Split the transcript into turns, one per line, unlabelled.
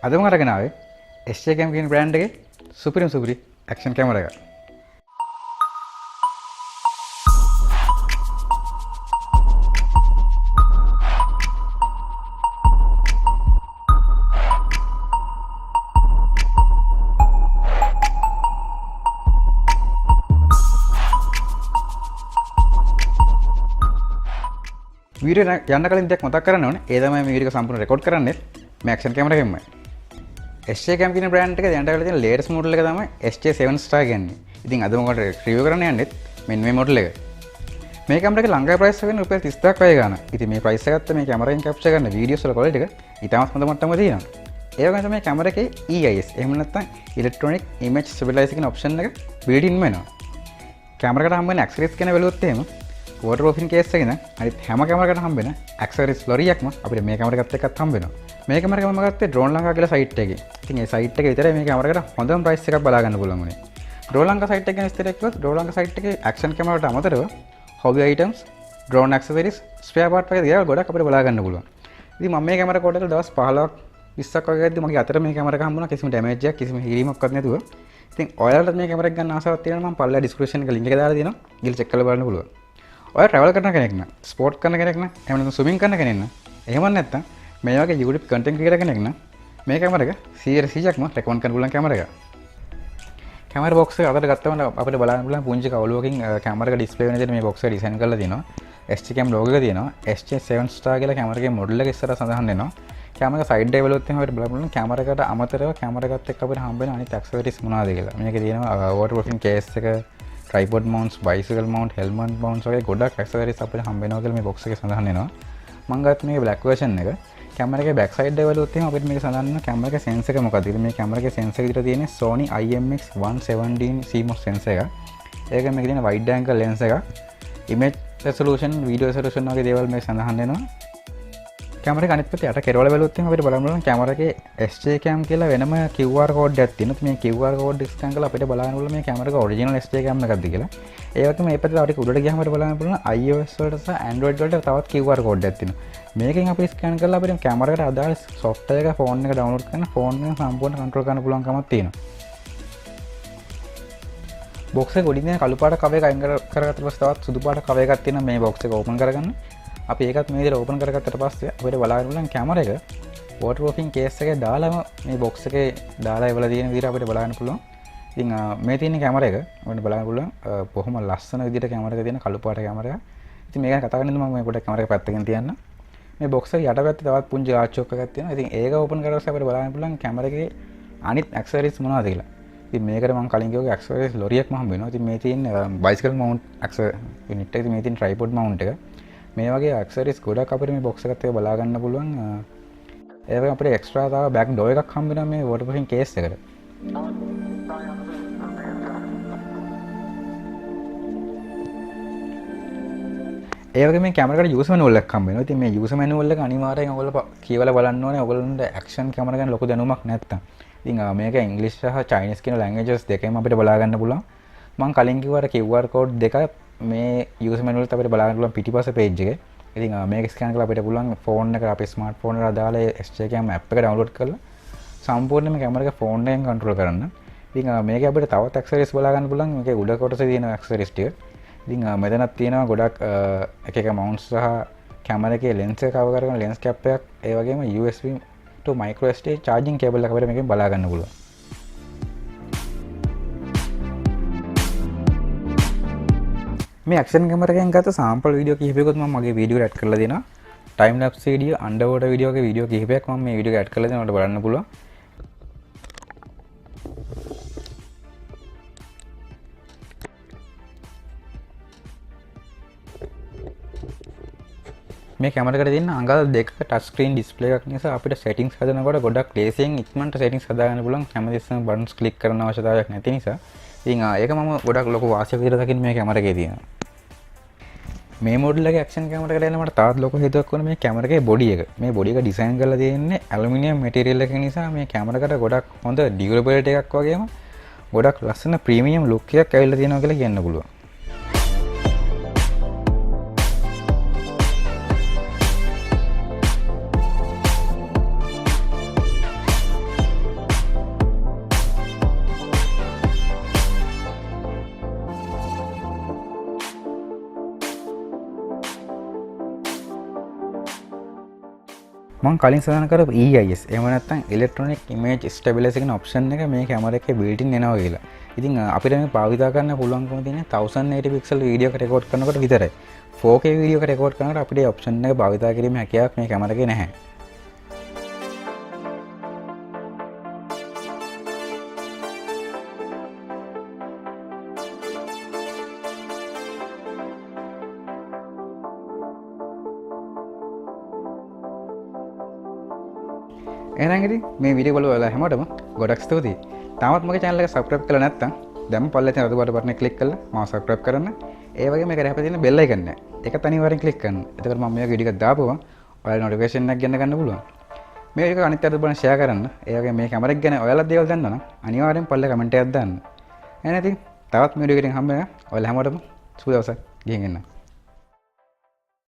අදම අරගෙන ආවේ SJCAM කියන බ්‍රෑන්ඩ් එකේ සුපිරි ඇක්ෂන් කැමරා එක. වීඩියෝ යන්න කලින් දෙයක් මතක් කරන්න ඕනේ. ඒ තමයි මේ වීඩියෝ එක සම්පූර්ණ රෙකෝඩ් කරන්නේ මේ ඇක්ෂන් කැමරා එකෙන්මයි. SJCAM කියන බ්‍රෑන්ඩ් එකේ දැනට තියෙන ලේටස්ට් මොඩල් එක තමයි SJ7 Star කියන්නේ. ඉතින් අද මොකට රිවිව් කරන්න යන්නෙත් මෙන්න මේ මොඩල් එක. මේ කැමරා එකේ ලංකාවේ ප්‍රයිස් එක වෙන රුපියල් 30000ක් වගේ ගන්න. ඉතින් මේ ප්‍රයිස් එකත් මේ කැමරාවෙන් කැප්චර් කරන වීඩියෝස් වල ක්වොලිටි එක ඉතාමත් හොඳ මට්ටමක තියෙනවා. ඒ වගේම තමයි කැමරා එකේ EIS එහෙම නැත්නම් ඉලෙක්ට්‍රොනික ඉමේජ් ස්ටැබිලයිසර් කියන ඔප්ෂන් එක බිල්ට් ඉන් වෙනවා. කැමරා එකට හම්බ වෙන ඇක්සසරිස් කියන බැලුවොත් එහෙම waterproofing case එකේ නම් අනිත් හැම කැමරාවකටම හම්බ වෙන ඇක්සසරිස් ලොරියක්ම අපිට මේ කැමරා එකත් එක්කත් හම්බ වෙනවා. මේ කැමරා එක මම ගත්තේ ඩ්‍රෝන් ලංකා කියලා සයිට් එකේ. ඉතින් ඒ සයිට් එකේ විතරයි මේ කැමරා එකට හොඳම ප්‍රයිස් එකක් බලා ගන්න පුළුවන් උනේ. ඩ්‍රෝන් ලංකා සයිට් එක ගැන විස්තර කිව්වොත් ඩ්‍රෝන් ලංකා සයිට් එකේ ඇක්ෂන් කැමරාවට අමතරව hobby items, drone accessories, spare part වගේ දේවල් ගොඩක් අපිට බලා ගන්න පුළුවන්. ඉතින් මම මේ කැමරා කෝඩ් එක දවස් 15ක් 20ක් වගේ ගියද්දි මගේ අතට මේ කැමරා එක හම්බුණා කිසිම ඩැමේජ් එකක් කිසිම හිරීමක්වත් නැතුව. ඉතින් ඔයාලට මේ කැමරා එක ගන්න ආසාවක් තියෙනවා නම් පල්ලා ඩිස්ක්‍රිප්ෂන් එක ලින්ක් එක දාලා දෙනවා. ගිහලා චෙක් කරලා බලන්න පුළුවන්. ඔය ට්‍රැවල් කරන කෙනෙක් නම් ස්පෝර්ට් කරන කෙනෙක් නම් එහෙම නැත්නම් ස්විමින් කරන කෙනෙක් නම් එහෙම නැත්නම් මේ වගේ YouTube content creator කෙනෙක් නම් මේ කැමරා එක 100%ක්ම රෙකමන්ඩ් කරන්න පුළුවන් කැමරා එකක්. කැමරා බොක්ස් එක අතට ගත්තම අපිට බලන්න පුළුවන් පුංචි කවුලුවකින් කැමරා එක ඩිස්ප්ලේ වෙන විදිහට මේ බොක්ස් එක ඩිසයින් කරලා තියෙනවා. SJCAM logo එක තියෙනවා. SJ7 Star කියලා කැමරා එකේ මොඩල් එක ඉස්සරහ සඳහන් වෙනවා. කැමරා එක සයිඩ් එක බලුවොත් එහෙම අපිට බලන්න පුළුවන් කැමරා එකට අමතරව කැමරා එකත් එක්ක අපිට හම්බ වෙන අනිත් ඇක්සසරිස් මොනවද කියලා. මේකේ තියෙනවා waterproofing case එක, tripod mounts, bicycle mount, helmet mounts වගේ ගොඩක් accessories අපිට හම්බ වෙනවා කියලා මේ box එකේ සඳහන් වෙනවා. මම ගත්ත මේකේ black version එක. කැමරා එකේ back side එක බලුවොත් එහෙනම් අපිට මේක සඳහන් වෙනවා කැමරා එකේ sensor එක මොකක්ද කියලා. මේ කැමරා එකේ sensor එක විතර තියෙන්නේ Sony IMX117 CMOS sensor එකක්. ඒකෙන් මේකේ තියෙන wide angle lens එකක්. image resolution, video resolution වගේ දේවල් මේ සඳහන් වෙනවා. කැමරා එක අනිත් පැත්තේ යට කෙරවල බැලුවොත් එහෙනම් අපිට බලන්න පුළුවන් කැමරා එකේ SJCAM කියලා වෙනම QR code එකක් තියෙනවා. මේ QR code එක ස්කෑන් කරලා අපිට බලන්න පුළුවන් මේ කැමරා එක ඔරිජිනල් SJCAM එකක්ද කියලා. ඒ වගේම මේ පැත්තේ තව ටික උඩට ගියාම අපිට බලන්න පුළුවන් iOS වලට සහ Android වලට තවත් QR code එකක් තියෙනවා. මේකෙන් අපි ස්කෑන් කරලා අපිට කැමරා එකට අදාළ software එක ෆෝන් එක download කරන ෆෝන් එක සම්පූර්ණ control කරන්න පුළුවන්කමක් තියෙනවා. box එක උඩින් තියෙන කළු පාට කව එක අයින් කරගත්තට පස්සේ තවත් සුදු පාට කව එකක් තියෙනවා මේ box එක open කරගන්න. අපි ඒකත් මේ විදිහට open කරගත්තට පස්සේ අපිට බලන්න පුළුවන් කැමරා එක waterproofing case එකේ දාලාම මේ box එකේ දාලා ඉවලා තියෙන විදිහට අපිට බලන්න පුළුවන්. ඉතින් මේ තියෙන කැමරා එක අපිට බලන්න පුළුවන් බොහොම ලස්සන විදිහට කැමරා එක තියෙන කළු පාට කැමරා එක. ඉතින් මේක කතා කරන්නේ මම මේ පොඩ්ඩක් කැමරා එක පැත්තකින් තියන්න. මේ box එක යට පැත්තේ තවත් පුංචි ආච්චොක් එකක් තියෙනවා. ඉතින් ඒක open කරලා අපිට බලන්න පුළුවන් කැමරා එකේ අනිත් accessories මොනවද කියලා. ඉතින් මේකට මම කලින් කිව්වා accessories ලොරියක්ම හම්බ වෙනවා. ඉතින් මේ තියෙන bicycle mount accessory unit එක, මේ තියෙන tripod mount එක. මේ වගේ accessories ගොඩක් අපිට මේ box එකත් එක්ක බලා ගන්න පුළුවන්. ඒ වගේම අපිට extra තව back door එකක් හම්බ වෙනවා මේ waterproofing case එකට. ඒ වගේම මේ කැමරා එකට user manual එකක් හම්බ වෙනවා. ඉතින් මේ user manual එක අනිවාර්යෙන් ඔයගොල්ලෝ කියවලා බලන්න ඕනේ. ඔයගොල්ලන්ට action කැමරා ගැන ලොකු දැනුමක් නැත්තම්. ඉතින් මේක English සහ Chinese කියන languages දෙකෙන්ම අපිට බලා ගන්න පුළුවන්. මම කලින් කිව්වා QR code දෙක මේ user manual එකත් අපිට බලා ගන්න පුළුවන් පිටිපස්ස page එකේ. ඉතින් මේක ස්කෑන් කරලා අපිට පුළුවන් ෆෝන් එකට අපේ ස්මාර්ට් ෆෝන් එකට අදාළ SJCAM app එක download කරලා සම්පූර්ණයෙන්ම කැමරා එක ෆෝන් එකෙන් control කරන්න. ඉතින් මේකේ අපිට තවත් accessories බලා ගන්න පුළුවන්. මේකේ උඩ කොටසේ තියෙන accessories ටික. ඉතින් මෙතනත් තියෙනවා ගොඩක් එක එක mounts සහ කැමරා එකේ lens එක cover කරගෙන lens cap එකක්, ඒ වගේම USB to micro SD charging cable එක අපිට මේකෙන් බලා ගන්න පුළුවන්. මේ ඇක්ෂන් කැමරා එකෙන් ගත්ත සාම්පල් වීඩියෝ කිහිපයකුත් මම මගේ වීඩියෝ එකට ඇඩ් කරලා දෙනවා. ටයිම් ලැප්ස් වීඩියෝ, අන්ඩර්වෝටර් වීඩියෝ වගේ වීඩියෝ කිහිපයක් මම මේ වීඩියෝ එකට ඇඩ් කරලා දෙනවා. ඔයාලට බලන්න පුළුවන්. මේ කැමරා එකට තියෙන අඟල් දෙකක ටච් ස්ක්‍රීන් ඩිස්ප්ලේ එකක් නිසා අපිට සෙටින්ග්ස් හදනකොට ගොඩක් ලේසියෙන් ඉක්මනට සෙටින්ග්ස් හදා ගන්න පුළුවන්. හැමදෙස්සම බටන්ස් ක්ලික් කරන අවශ්‍යතාවයක් නැති නිසා. ඉතින් ඒක මම ගොඩක් ලොකු වාසියක් විදිහට දකින්න මේ කැමරා එකේ තියෙනවා. මේ මොඩල් එකේ ඇක්ෂන් කැමරා එකට එන්න මට තාත් ලොකු හේතුවක් වුණා මේ කැමරා එකේ බොඩි එක. මේ බොඩි එක ඩිසයින් කරලා තියෙන්නේ ඇලුමිනියම් මැටීරියල් එකක නිසා මේ කැමරා එකට ගොඩක් හොඳ ඩියුරබිලිටි එකක් වගේම ගොඩක් ලස්සන ප්‍රීමියම් ලුක් එකක් ඇවිල්ලා තියෙනවා කියලා කියන්න පුළුවන්. මම කලින් සඳහන් කරපු EIS එහෙම නැත්නම් Electronic Image Stabilization option එක මේ කැමරා එකේ built in එනවා කියලා. ඉතින් අපිට මේ භාවිතා කරන්න පුළුවන්කම තියෙන 1080 pixel වීඩියෝ එක රෙකෝඩ් කරනකොට විතරයි. 4K වීඩියෝ එක රෙකෝඩ් කරනකොට අපිට මේ option එක භාවිතා කිරීමේ හැකියාවක් මේ කැමරා එකේ නැහැ. එහෙනම් ඉතින් මේ වීඩියෝ බලලා ඔයාලා හැමෝටම ගොඩක් ස්තුතියි. තාමත් මගේ channel එක subscribe කරලා නැත්නම් දැන් පල්ලේ තියෙන රතු බටන් එක click කරලා මාව subscribe කරන්න. ඒ වගේම මේක රැපේ තියෙන bell icon එක. ඒකත් අනිවාර්යෙන් click කරන්න. එතකොට මම මේ වීඩියෝ එක දාපුවම ඔයාලා notification එකක් ගන්න පුළුවන්. මේ වීඩියෝ එක අනිත් අයට බලන්න share කරන්න. ඒ වගේම මේ කැමරා එක ගැන ඔයාලා දේවල් දන්නා නම් අනිවාර්යෙන් පල්ලේ comment එකක් දාන්න. එහෙනම් ඉතින් තවත් මේ වීඩියෝ එකකින් හම්බ වෙනවා. ඔයාලා හැමෝටම සුබ දවසක්. ගිහින් එන්න.